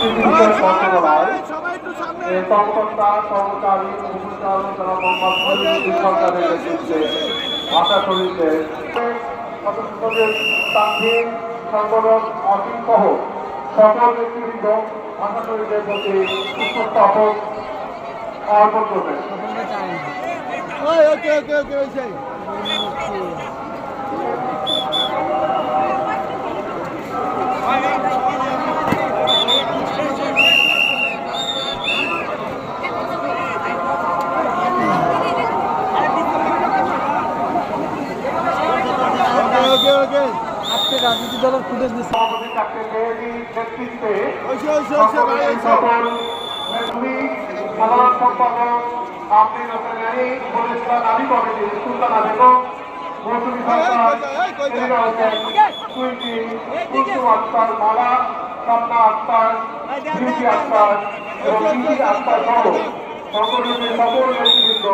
মন্ত্রণালয় কর্মকর্তা কর্মচারী সরকারের নেতৃত্বে ভাষা শরীরে সদস্যদের তানভীর সংগঠন অসীম সহ সকল ব্যক্তিবৃন্দ ভাষা শরীরের প্রতি পুষ্পস্থাপন অর্পণ করবেন। রাজনীতি দলের ফুটেজ দিচ্ছে সাধারণ সম্পাদক আপনি দাবি কমিটি সুলতানা বেগম মৌসুমী আক্তার মালা সামনা আক্তার বিউটি আক্তার এবং আক্তার সহ সংগঠনের সকল নেতৃবৃন্দ